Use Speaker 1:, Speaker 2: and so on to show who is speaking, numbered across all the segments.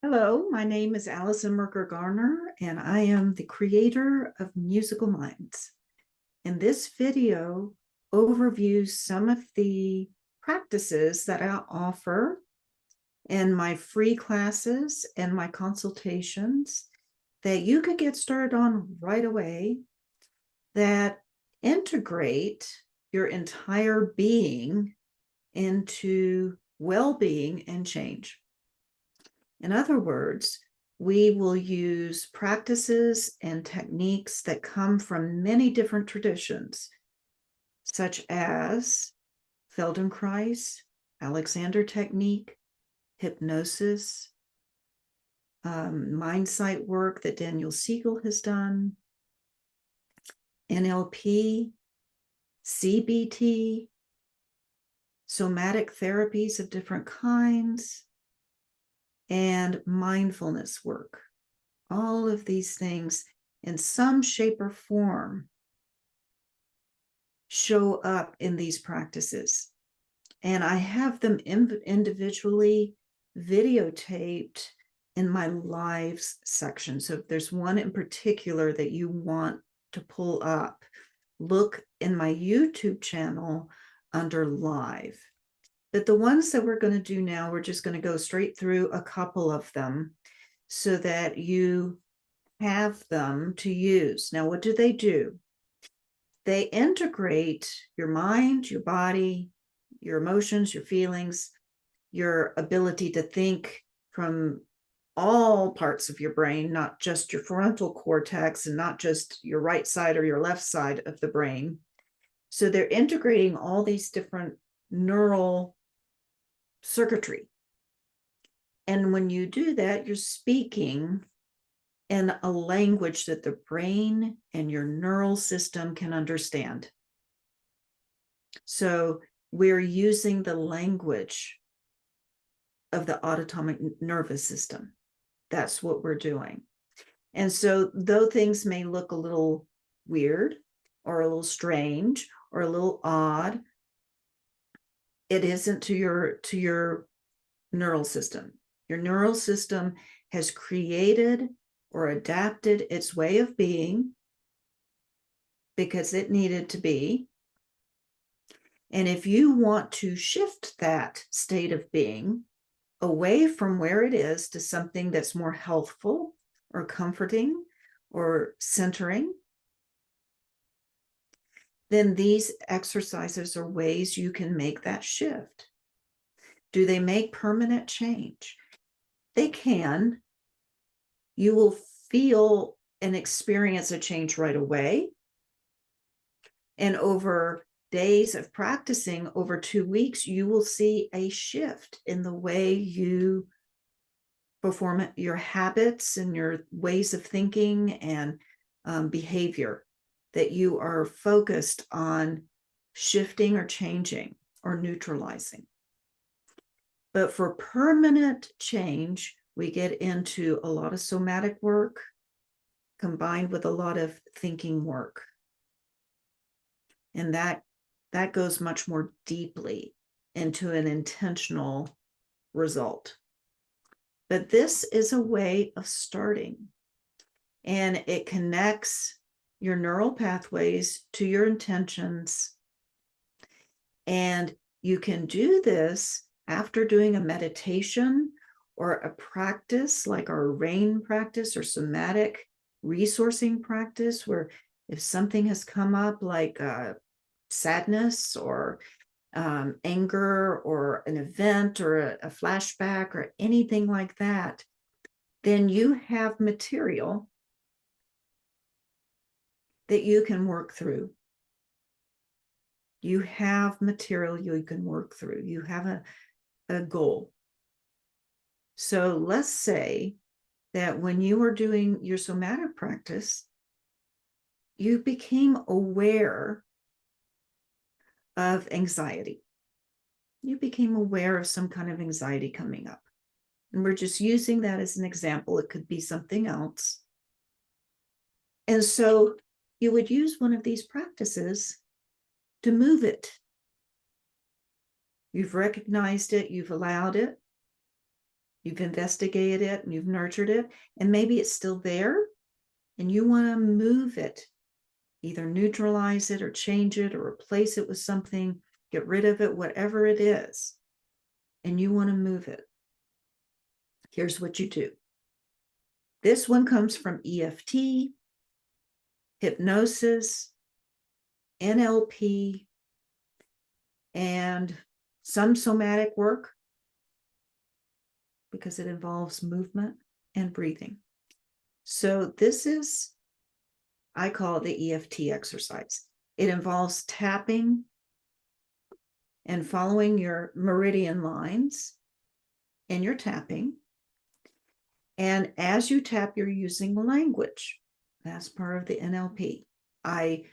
Speaker 1: Hello, my name is Allison Merker Garner, and I am the creator of Musical Minds. And this video overviews some of the practices that I offer in my free classes and my consultations that you could get started on right away that integrate your entire being into well-being and change. In other words, we will use practices and techniques that come from many different traditions, such as Feldenkrais, Alexander technique, hypnosis, mindsight work that Daniel Siegel has done, NLP, CBT, somatic therapies of different kinds, and mindfulness work. All of these things in some shape or form show up in these practices. And I have them individually videotaped in my lives section. So if there's one in particular that you want to pull up, look in my YouTube channel under live. But the ones that we're going to do now, we're just going to go straight through a couple of them so that you have them to use. Now, what do? They integrate your mind, your body, your emotions, your feelings, your ability to think from all parts of your brain, not just your frontal cortex and not just your right side or your left side of the brain. So they're integrating all these different neural circuitry. And when you do that, you're speaking in a language that the brain and your neural system can understand. So we're using the language of the autonomic nervous system. That's what we're doing. And so though things may look a little weird or a little strange or a little odd, it isn't to your neural system. Your neural system has created or adapted its way of being because it needed to be. And if you want to shift that state of being away from where it is to something that's more healthful or comforting or centering, then these exercises are ways you can make that shift. Do they make permanent change? They can. You will feel and experience a change right away. And over days of practicing, over 2 weeks, you will see a shift in the way you perform your habits and your ways of thinking and behavior, that you are focused on shifting or changing or neutralizing. But for permanent change, we get into a lot of somatic work combined with a lot of thinking work. And that goes much more deeply into an intentional result. But this is a way of starting, and it connects your neural pathways to your intentions. And you can do this after doing a meditation or a practice like our RAIN practice or somatic resourcing practice, where if something has come up like sadness or anger or an event or a flashback or anything like that, then you have material that you can work through. You have material you can work through. You have a goal. So let's say that when you were doing your somatic practice, you became aware of anxiety. You became aware of some kind of anxiety coming up. And we're just using that as an example. It could be something else. And so you would use one of these practices to move it. You've recognized it, you've allowed it. You've investigated it and you've nurtured it, and maybe it's still there and you want to move it, either neutralize it or change it or replace it with something, get rid of it, whatever it is, and you want to move it. Here's what you do. This one comes from EFT, hypnosis, NLP, and some somatic work, because it involves movement and breathing. So this is, I call it the EFT exercise. It involves tapping and following your meridian lines in your tapping. And as you tap, you're using language. That's part of the NLP. I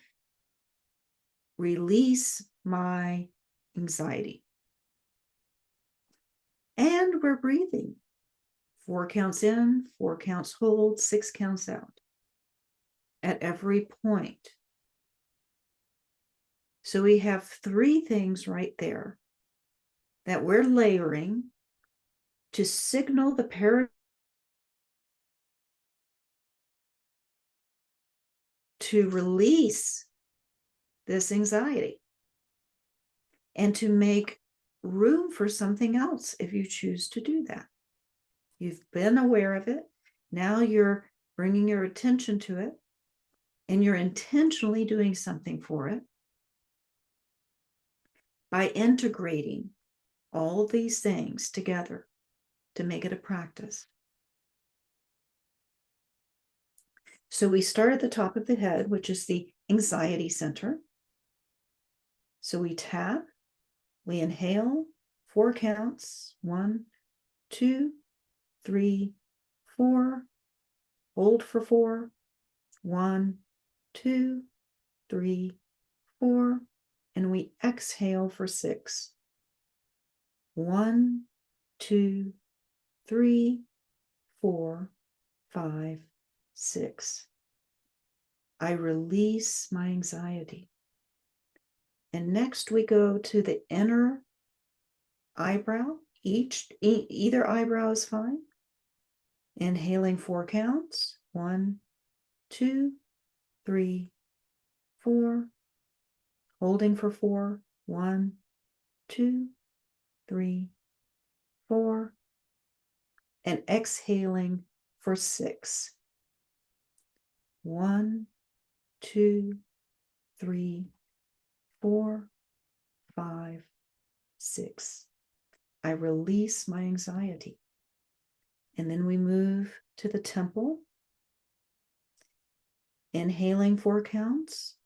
Speaker 1: release my anxiety. And we're breathing. 4 counts in, 4 counts hold, 6 counts out at every point. So we have 3 things right there that we're layering to signal the paradigm to release this anxiety and to make room for something else if you choose to do that. You've been aware of it. Now you're bringing your attention to it and you're intentionally doing something for it by integrating all of these things together to make it a practice. So we start at the top of the head, which is the anxiety center. So we tap, we inhale, 4 counts, 1, 2, 3, 4, hold for 4, 1, 2, 3, 4, and we exhale for 6. 1, 2, 3, 4, 5, 6. I release my anxiety. And next we go to the inner eyebrow. Either eyebrow is fine. Inhaling 4 counts. 1, 2, 3, 4. Holding for 4. 1, 2, 3, 4. And exhaling for 6. 1, 2, 3, 4, 5, 6. I release my anxiety. And then we move to the temple. Inhaling 4 counts.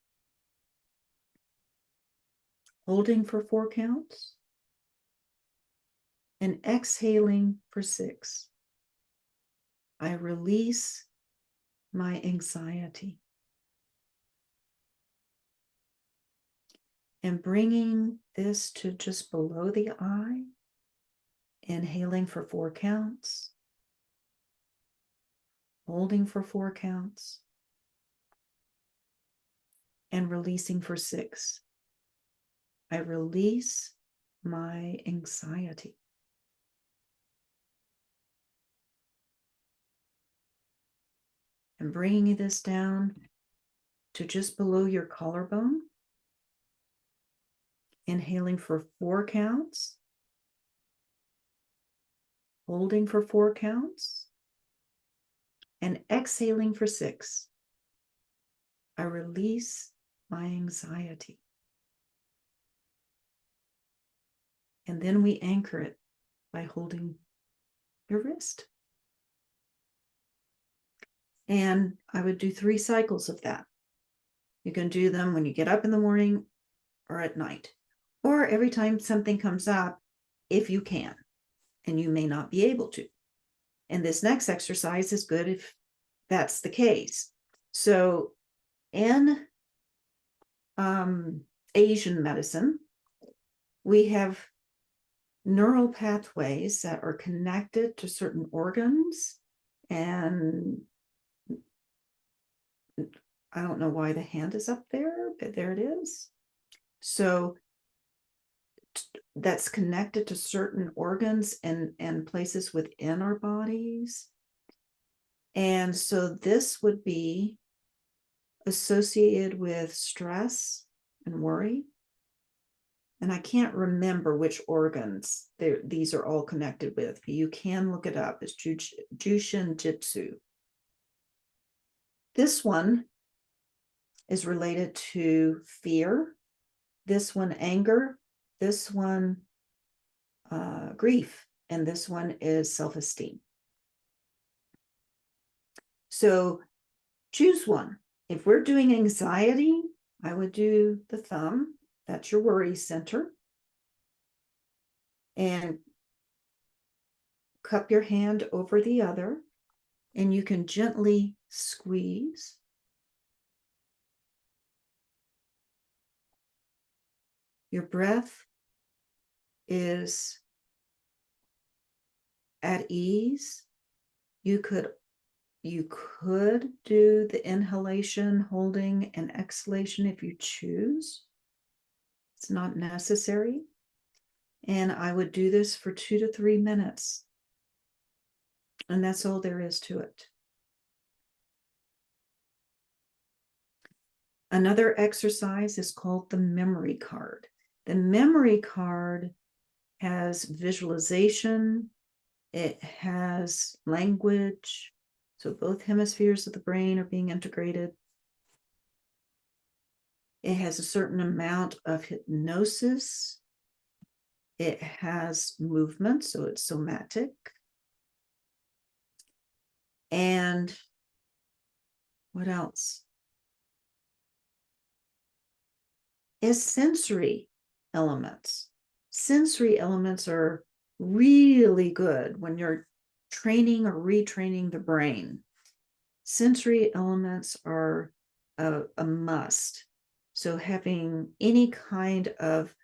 Speaker 1: Holding for 4 counts. And exhaling for 6. I release my anxiety. And bringing this to just below the eye. Inhaling for 4 counts. Holding for 4 counts. And releasing for 6. I release my anxiety. And bringing this down to just below your collarbone. Inhaling for 4 counts. Holding for 4 counts. And exhaling for 6. I release my anxiety. And then we anchor it by holding your wrist. And I would do 3 cycles of that. You can do them when you get up in the morning or at night, or every time something comes up, if you can, and you may not be able to. And this next exercise is good if that's the case. So in Asian medicine, we have neural pathways that are connected to certain organs, and I don't know why the hand is up there, but there it is. So that's connected to certain organs and places within our bodies. And so this would be associated with stress and worry. And I can't remember which organs these are all connected with, but you can look it up. It's Jushin Jitsu. This one is related to fear. This one, anger. This one, grief. And this one is self-esteem. So choose one. If we're doing anxiety, I would do the thumb. That's your worry center. And cup your hand over the other, and you can gently squeeze. Your breath is at ease. You could do the inhalation, holding, and exhalation if you choose. It's not necessary. And I would do this for 2 to 3 minutes. And that's all there is to it. Another exercise is called the memory card. The memory card has visualization, it has language, so both hemispheres of the brain are being integrated. It has a certain amount of hypnosis. It has movement, so it's somatic. And what else? Is sensory elements. Sensory elements are really good when you're training or retraining the brain. Sensory elements are a must. So having any kind of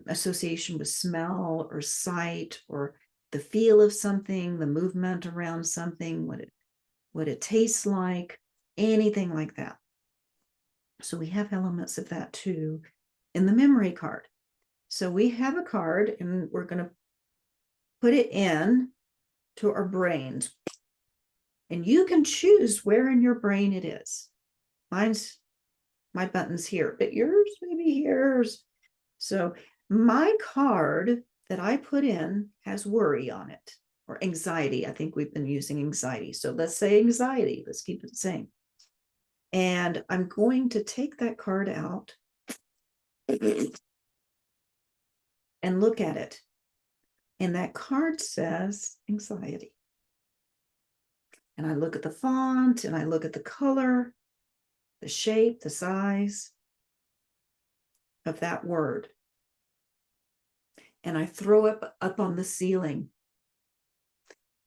Speaker 1: association with smell or sight or the feel of something, the movement around something, what it tastes like, anything like that. So we have elements of that too in the memory card. So we have a card and we're going to put it in to our brains. And you can choose where in your brain it is. My button's here, but yours maybe here's. So my card that I put in has worry on it, or anxiety. I think we've been using anxiety. So let's say anxiety. Let's keep it the same. And I'm going to take that card out and look at it. And that card says anxiety. And I look at the font and I look at the color, the shape, the size of that word. And I throw it up on the ceiling,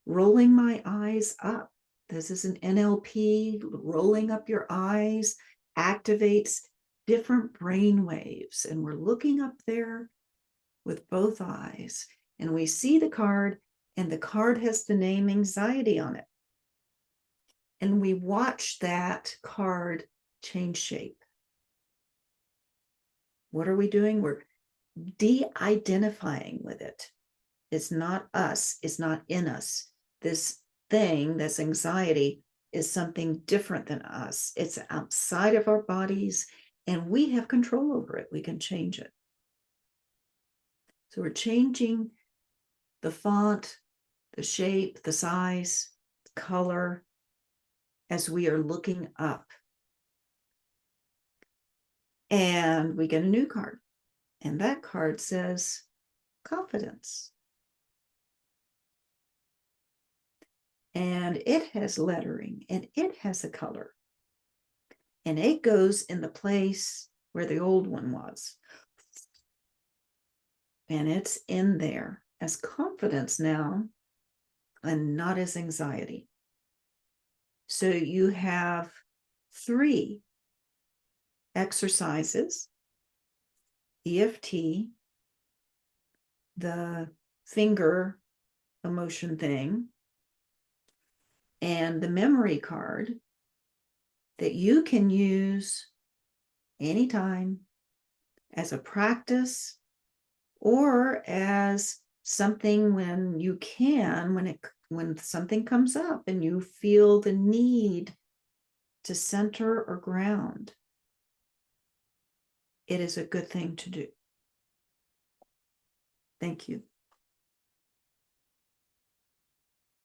Speaker 1: rolling my eyes up. This is an NLP. Rolling up your eyes activates different brain waves. And we're looking up there with both eyes. And we see the card, and the card has the name anxiety on it. And we watch that card change shape. What are we doing? We're de-identifying with it. It's not us. It's not in us. This thing, this anxiety, is something different than us. It's outside of our bodies, and we have control over it. We can change it. So we're changing the font, the shape, the size, the color, as we are looking up. And we get a new card. And that card says confidence. And it has lettering, and it has a color. And it goes in the place where the old one was. And it's in there as confidence now, and not as anxiety. So you have 3 exercises: EFT, the finger emotion thing, and the memory card that you can use anytime as a practice or as something when you can, when something comes up and you feel the need to center or ground, it is a good thing to do. Thank you.